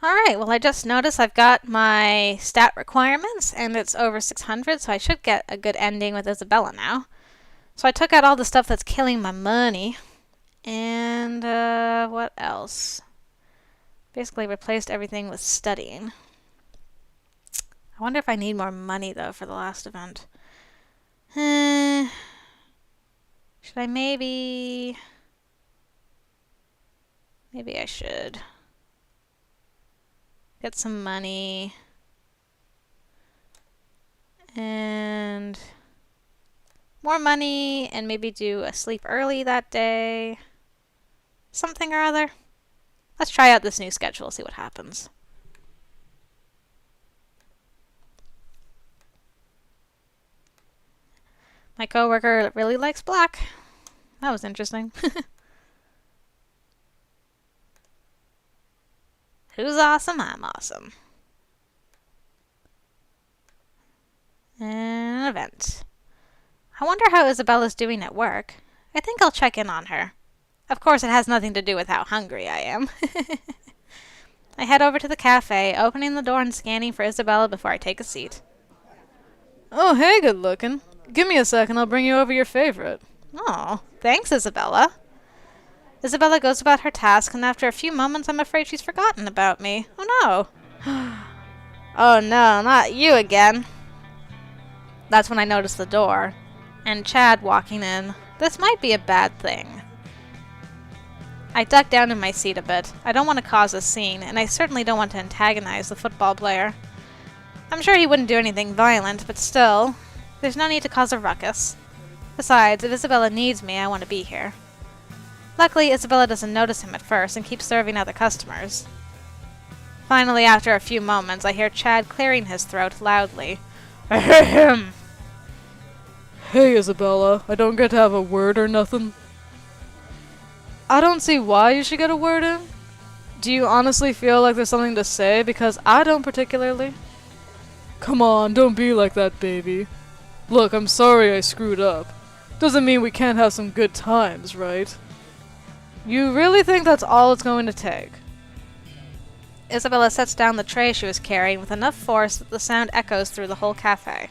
Alright, well I just noticed I've got my stat requirements and it's over 600, so I should get a good ending with Isabella now. So I took out all the stuff that's killing my money. And, what else? Basically replaced everything with studying. I wonder if I need more money, though, for the last event. Should I maybe... Maybe I should. Get some money. And... more money, and maybe do a sleep early that day. Something or other. Let's try out this new schedule, see what happens. My coworker really likes black. That was interesting. Who's awesome? I'm awesome. An event. I wonder how Isabella's doing at work. I think I'll check in on her. Of course, it has nothing to do with how hungry I am. I head over to the cafe, opening the door and scanning for Isabella before I take a seat. Oh, hey, good looking. Give me a second, I'll bring you over your favorite. Oh, thanks, Isabella. Isabella goes about her task, and after a few moments, I'm afraid she's forgotten about me. Oh no. Oh no, not you again. That's when I notice the door, and Chad walking in. This might be a bad thing. I duck down in my seat a bit. I don't want to cause a scene, and I certainly don't want to antagonize the football player. I'm sure he wouldn't do anything violent, but still, there's no need to cause a ruckus. Besides, if Isabella needs me, I want to be here. Luckily, Isabella doesn't notice him at first and keeps serving other customers. Finally, after a few moments, I hear Chad clearing his throat loudly. Ahem! Hey, Isabella, I don't get to have a word or nothing. I don't see why you should get a word in. Do you honestly feel like there's something to say? Because I don't particularly. Come on, don't be like that, baby. Look, I'm sorry I screwed up. Doesn't mean we can't have some good times, right? You really think that's all it's going to take? Isabella sets down the tray she was carrying with enough force that the sound echoes through the whole cafe.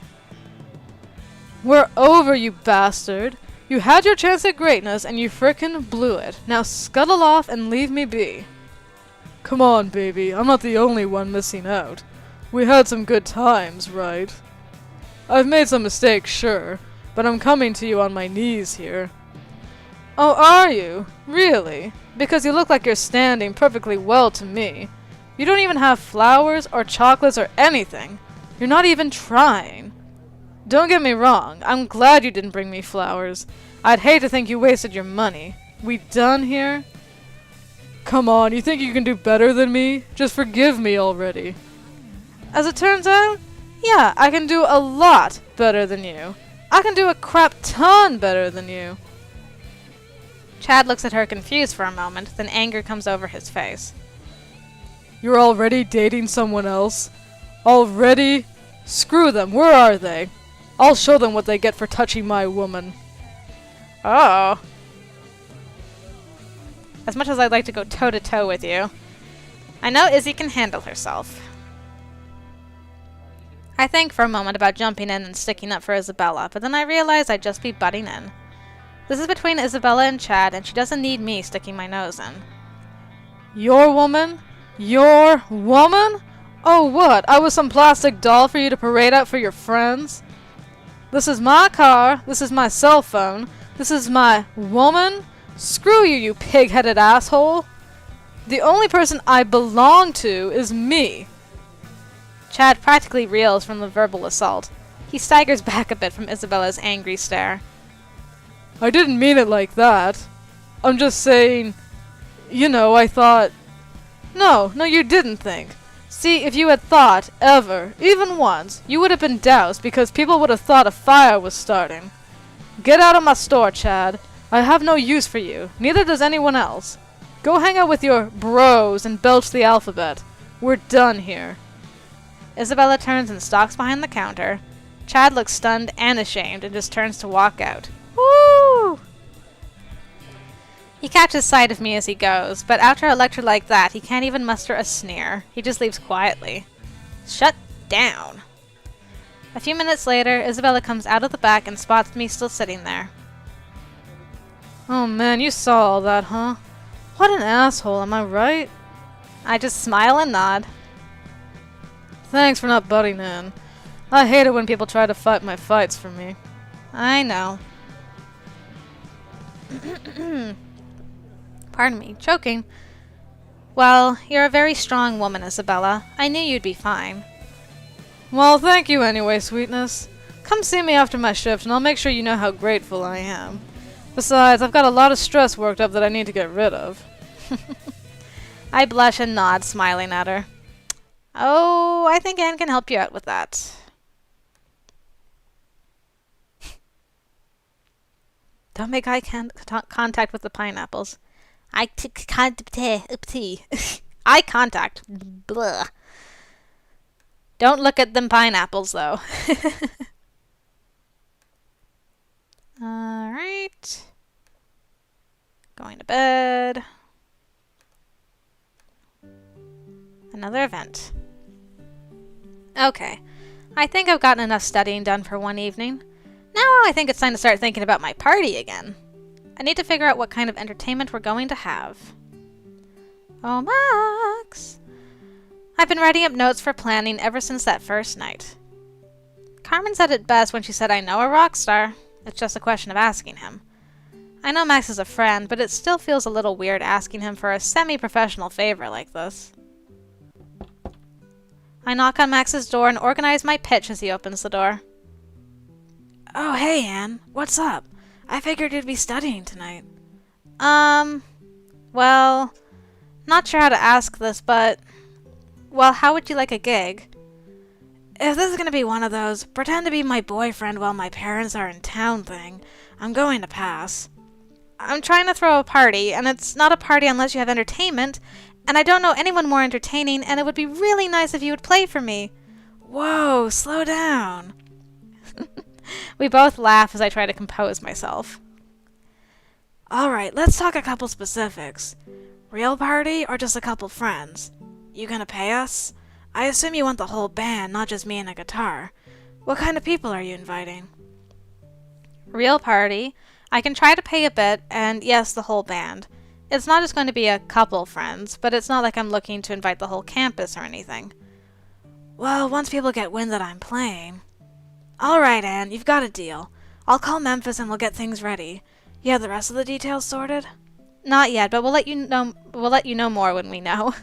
We're over, you bastard. You had your chance at greatness and you frickin' blew it. Now scuttle off and leave me be. Come on, baby. I'm not the only one missing out. We had some good times, right? I've made some mistakes, sure, but I'm coming to you on my knees here. Oh, are you? Really? Because you look like you're standing perfectly well to me. You don't even have flowers or chocolates or anything. You're not even trying. Don't get me wrong, I'm glad you didn't bring me flowers. I'd hate to think you wasted your money. We done here? Come on, you think you can do better than me? Just forgive me already. As it turns out, yeah, I can do a lot better than you. I can do a crap ton better than you. Chad looks at her confused for a moment, then anger comes over his face. You're already dating someone else? Already? Screw them, where are they? I'll show them what they get for touching my woman. Oh. As much as I'd like to go toe-to-toe with you, I know Izzy can handle herself. I think for a moment about jumping in and sticking up for Isabella, but then I realize I'd just be butting in. This is between Isabella and Chad, and she doesn't need me sticking my nose in. Your woman? Your woman? Oh, what? I was some plastic doll for you to parade out for your friends? This is my car. This is my cell phone. This is my woman. Screw you, you pig-headed asshole. The only person I belong to is me. Chad practically reels from the verbal assault. He staggers back a bit from Isabella's angry stare. I didn't mean it like that. I'm just saying, you know, I thought... No, you didn't think. See, if you had thought, ever, even once, you would have been doused because people would have thought a fire was starting. Get out of my store, Chad. I have no use for you. Neither does anyone else. Go hang out with your bros and belch the alphabet. We're done here. Isabella turns and stalks behind the counter. Chad looks stunned and ashamed and just turns to walk out. Woo! He catches sight of me as he goes, but after a lecture like that, he can't even muster a sneer. He just leaves quietly. Shut down. A few minutes later, Isabella comes out of the back and spots me still sitting there. Oh man, you saw all that, huh? What an asshole, am I right? I just smile and nod. Thanks for not butting in. I hate it when people try to fight my fights for me. I know. Pardon me, choking. Well, you're a very strong woman, Isabella. I knew you'd be fine. Well, thank you anyway, sweetness. Come see me after my shift and I'll make sure you know how grateful I am. Besides, I've got a lot of stress worked up that I need to get rid of. I blush and nod, smiling at her. Oh, I think Anne can help you out with that. Don't make eye contact with the pineapples. Eye contact. Blah. Don't look at them pineapples, though. Alright. Going to bed. Another event. Okay. I think I've gotten enough studying done for one evening. Now I think it's time to start thinking about my party again. I need to figure out what kind of entertainment we're going to have. Oh, Max! I've been writing up notes for planning ever since that first night. Carmen said it best when she said I know a rock star. It's just a question of asking him. I know Max is a friend, but it still feels a little weird asking him for a semi-professional favor like this. I knock on Max's door and organize my pitch as he opens the door. Oh, hey, Anne. What's up? I figured you'd be studying tonight. Well, not sure how to ask this, but... Well, how would you like a gig? If this is gonna be one of those pretend to be my boyfriend while my parents are in town thing, I'm going to pass. I'm trying to throw a party, and it's not a party unless you have entertainment, and I don't know anyone more entertaining, and it would be really nice if you would play for me. Whoa, slow down. We both laugh as I try to compose myself. Alright, let's talk a couple specifics. Real party or just a couple friends? You gonna pay us? I assume you want the whole band, not just me and a guitar. What kind of people are you inviting? Real party. I can try to pay a bit, and yes, the whole band. It's not just going to be a couple friends, but it's not like I'm looking to invite the whole campus or anything. Well, once people get wind that I'm playing... Alright, Anne, you've got a deal. I'll call Memphis and we'll get things ready. You have the rest of the details sorted? Not yet, but we'll let you know more when we know.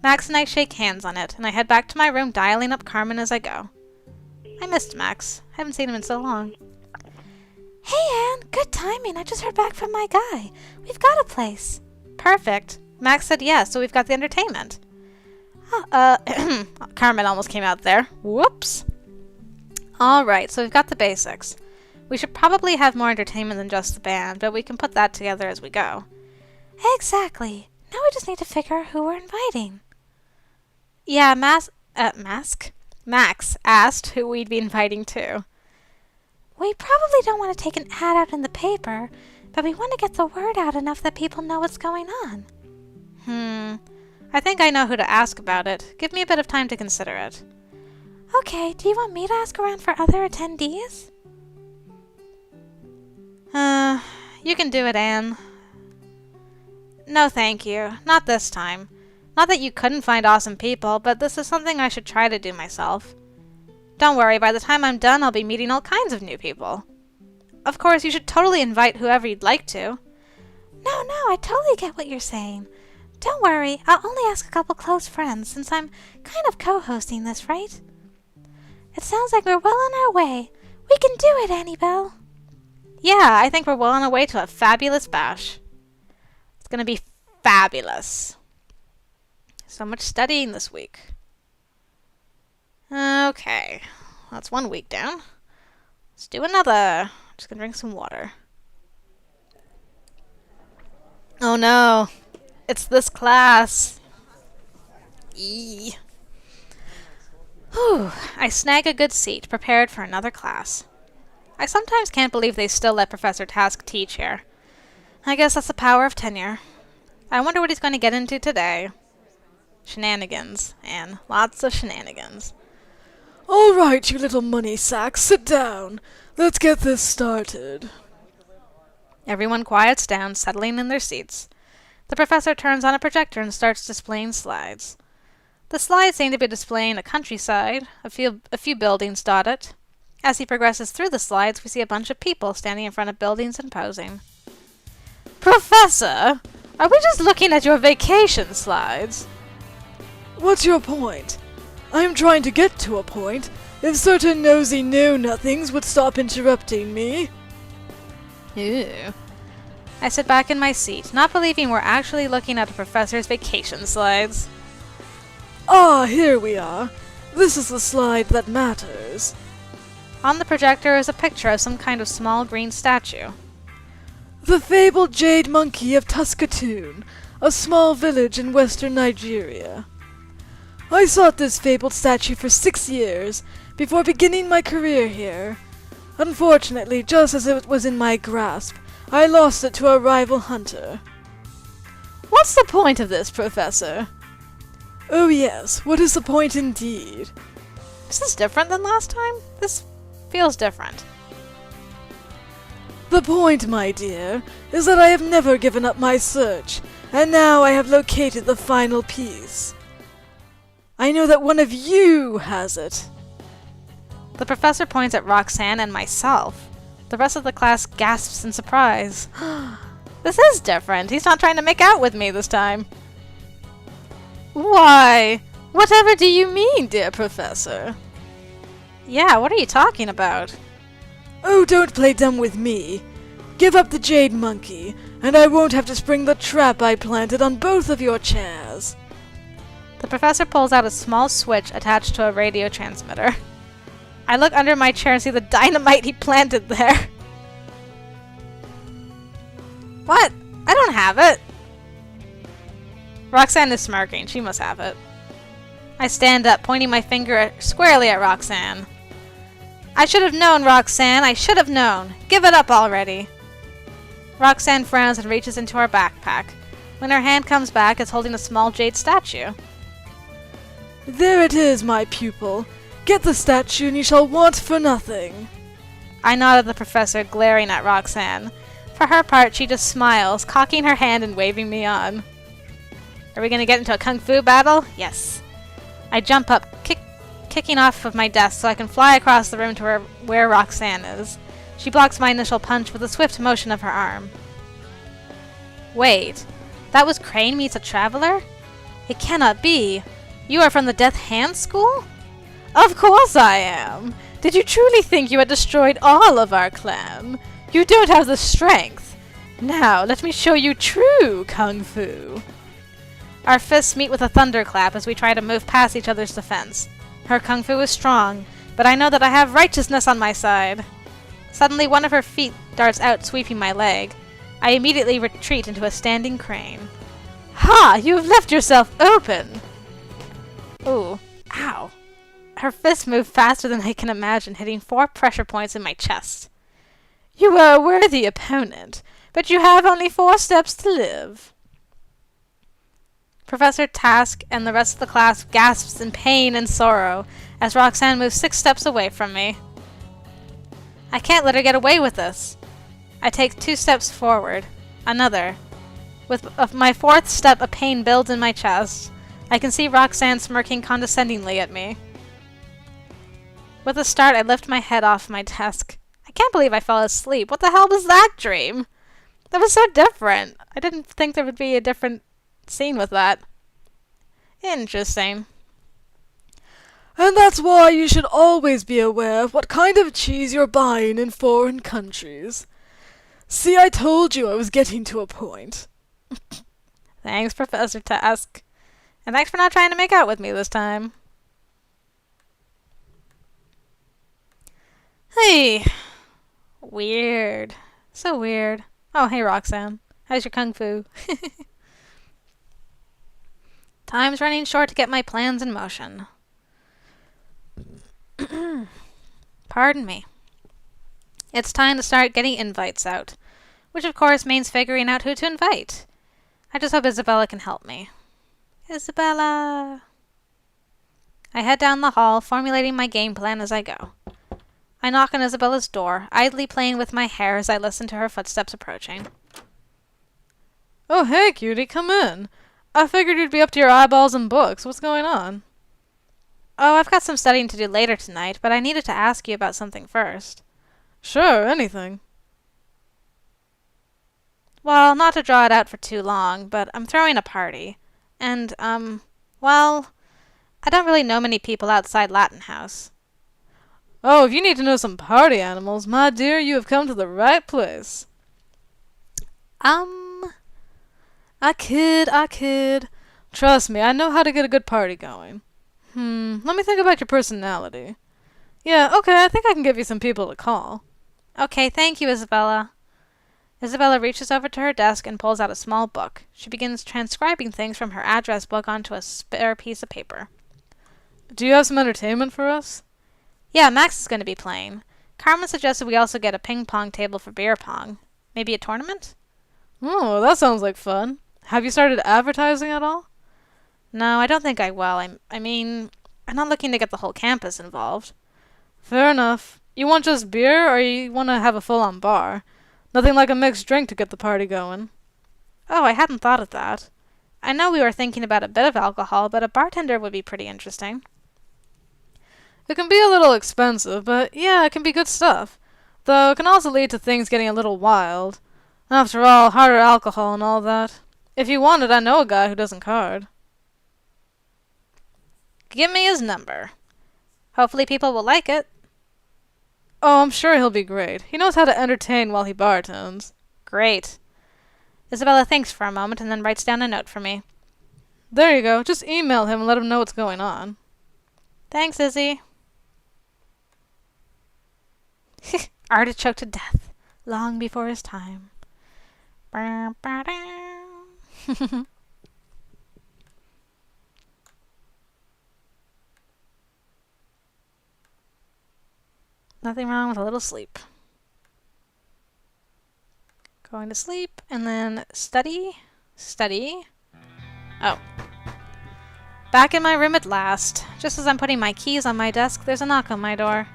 Max and I shake hands on it, and I head back to my room dialing up Carmen as I go. I missed Max. I haven't seen him in so long. Hey, Anne, good timing. I just heard back from my guy. We've got a place. Perfect. Max said yes, so we've got the entertainment. Carmen almost came out there. Whoops. Alright, so we've got the basics. We should probably have more entertainment than just the band, but we can put that together as we go. Exactly. Now we just need to figure out who we're inviting. Yeah, Max asked who we'd be inviting too. We probably don't want to take an ad out in the paper, but we want to get the word out enough that people know what's going on. I think I know who to ask about it. Give me a bit of time to consider it. Okay, do you want me to ask around for other attendees? You can do it, Anne. No, thank you. Not this time. Not that you couldn't find awesome people, but this is something I should try to do myself. Don't worry, by the time I'm done, I'll be meeting all kinds of new people. Of course, you should totally invite whoever you'd like to. No, I totally get what you're saying. Don't worry, I'll only ask a couple close friends, since I'm kind of co-hosting this, right? It sounds like we're well on our way. We can do it, Annabelle. Yeah, I think we're well on our way to a fabulous bash. It's gonna be fabulous. So much studying this week. Okay, that's one week down. Let's do another. Just gonna drink some water. Oh no, it's this class. Eee. Whew, I snag a good seat, prepared for another class. I sometimes can't believe they still let Professor Task teach here. I guess that's the power of tenure. I wonder what he's going to get into today. Shenanigans, Anne. Lots of shenanigans. All right, you little money sack, sit down. Let's get this started. Everyone quiets down, settling in their seats. The professor turns on a projector and starts displaying slides. The slides seem to be displaying a countryside, a few buildings dot it. As he progresses through the slides, we see a bunch of people standing in front of buildings and posing. Professor, are we just looking at your vacation slides? What's your point? I'm trying to get to a point. If certain nosy know-nothings would stop interrupting me. Ew. I sit back in my seat, not believing we're actually looking at a professor's vacation slides. Ah, here we are. This is the slide that matters. On the projector is a picture of some kind of small green statue. The fabled jade monkey of Tuskatoon, a small village in western Nigeria. I sought this fabled statue for 6 years before beginning my career here. Unfortunately, just as it was in my grasp, I lost it to a rival hunter. What's the point of this, Professor? Oh yes, what is the point indeed? Is this different than last time? This feels different. The point, my dear, is that I have never given up my search, and now I have located the final piece. I know that one of you has it. The professor points at Roxanne and myself. The rest of the class gasps in surprise. This is different. He's not trying to make out with me this time. Why? Whatever do you mean, dear Professor? Yeah, what are you talking about? Oh, don't play dumb with me. Give up the jade monkey, and I won't have to spring the trap I planted on both of your chairs. The professor pulls out a small switch attached to a radio transmitter. I look under my chair and see the dynamite he planted there. What? I don't have it. Roxanne is smirking. She must have it. I stand up, pointing my finger squarely at Roxanne. I should have known, Roxanne. I should have known. Give it up already. Roxanne frowns and reaches into her backpack. When her hand comes back, it's holding a small jade statue. There it is, my pupil. Get the statue and you shall want for nothing. I nod at the professor, glaring at Roxanne. For her part, she just smiles, cocking her hand and waving me on. Are we going to get into a kung fu battle? Yes. I jump up, kicking off of my desk so I can fly across the room to where Roxanne is. She blocks my initial punch with a swift motion of her arm. Wait, that was Crane meets a traveler? It cannot be. You are from the Death Hand School? Of course I am. Did you truly think you had destroyed all of our clan? You don't have the strength. Now, let me show you true kung fu. Our fists meet with a thunderclap as we try to move past each other's defense. Her kung fu is strong, but I know that I have righteousness on my side. Suddenly, one of her feet darts out, sweeping my leg. I immediately retreat into a standing crane. Ha! You have left yourself open! Ooh. Ow. Her fists move faster than I can imagine, hitting 4 pressure points in my chest. You are a worthy opponent, but you have only 4 steps to live. Professor Task and the rest of the class gasps in pain and sorrow as Roxanne moves 6 steps away from me. I can't let her get away with this. I take 2 steps forward. Another. With my 4th step, a pain builds in my chest. I can see Roxanne smirking condescendingly at me. With a start, I lift my head off my desk. I can't believe I fell asleep. What the hell was that dream? That was so different. I didn't think there would be a different scene with that. Interesting. And that's why you should always be aware of what kind of cheese you're buying in foreign countries. See, I told you I was getting to a point. Thanks, Professor Task. And thanks for not trying to make out with me this time. Hey. Weird. So weird. Oh, hey, Roxanne. How's your kung fu? Time's running short to get my plans in motion. Pardon me. It's time to start getting invites out. which of course means figuring out who to invite. I just hope Isabella can help me. Isabella! I head down the hall, formulating my game plan as I go. I knock on Isabella's door, idly playing with my hair as I listen to her footsteps approaching. Oh, hey, cutie, come in. I figured you'd be up to your eyeballs in books. What's going on? Oh, I've got some studying to do later tonight, but I needed to ask you about something first. Sure, anything. Well, not to draw it out for too long, but I'm throwing a party. And, well, I don't really know many people outside Latin House. Oh, if you need to know some party animals, my dear, you have come to the right place. I kid. Trust me, I know how to get a good party going. Let me think about your personality. Yeah, okay, I think I can give you some people to call. Okay, thank you, Isabella. Isabella reaches over to her desk and pulls out a small book. She begins transcribing things from her address book onto a spare piece of paper. Do you have some entertainment for us? Yeah, Max is going to be playing. Carmen suggested we also get a ping pong table for beer pong. Maybe a tournament? Oh, that sounds like fun. Have you started advertising at all? No, I don't think I will. I mean, I'm not looking to get the whole campus involved. Fair enough. You want just beer, or you want to have a full-on bar? Nothing like a mixed drink to get the party going. Oh, I hadn't thought of that. I know we were thinking about a bit of alcohol, but a bartender would be pretty interesting. It can be a little expensive, but yeah, it can be good stuff. Though it can also lead to things getting a little wild. After all, harder alcohol and all that. If you want it, I know a guy who doesn't card. Give me his number. Hopefully people will like it. Oh, I'm sure he'll be great. He knows how to entertain while he bartends. Great. Isabella thinks for a moment and then writes down a note for me. There you go. Just email him and let him know what's going on. Thanks, Izzy. Artichoke to death, long before his time. Nothing wrong with a little sleep. Going to sleep, and then study. Oh. Back in my room at last. Just as I'm putting my keys on my desk, there's a knock on my door.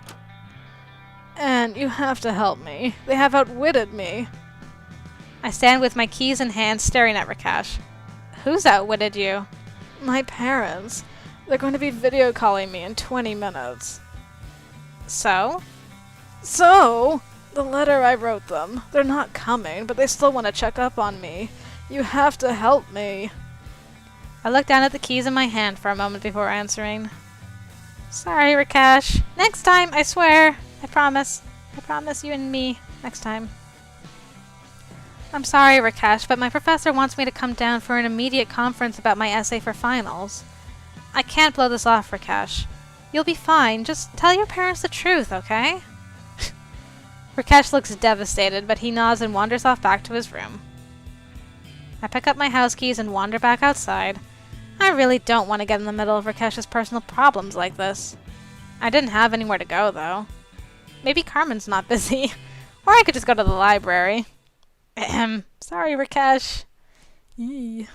And you have to help me. They have outwitted me. I stand with my keys in hand, staring at Rakesh. Who's outwitted you? My parents. They're going to be video calling me in 20 minutes. So? So, the letter I wrote them. They're not coming, but they still want to check up on me. You have to help me. I look down at the keys in my hand for a moment before answering. Sorry, Rakesh. Next time, I swear. I promise. I promise you and me. Next time. I'm sorry, Rakesh, but my professor wants me to come down for an immediate conference about my essay for finals. I can't blow this off, Rakesh. You'll be fine. Just tell your parents the truth, okay? Rakesh looks devastated, but he nods and wanders off back to his room. I pick up my house keys and wander back outside. I really don't want to get in the middle of Rakesh's personal problems like this. I didn't have anywhere to go, though. Maybe Carmen's not busy. Or I could just go to the library. Sorry, Rakesh. Yee.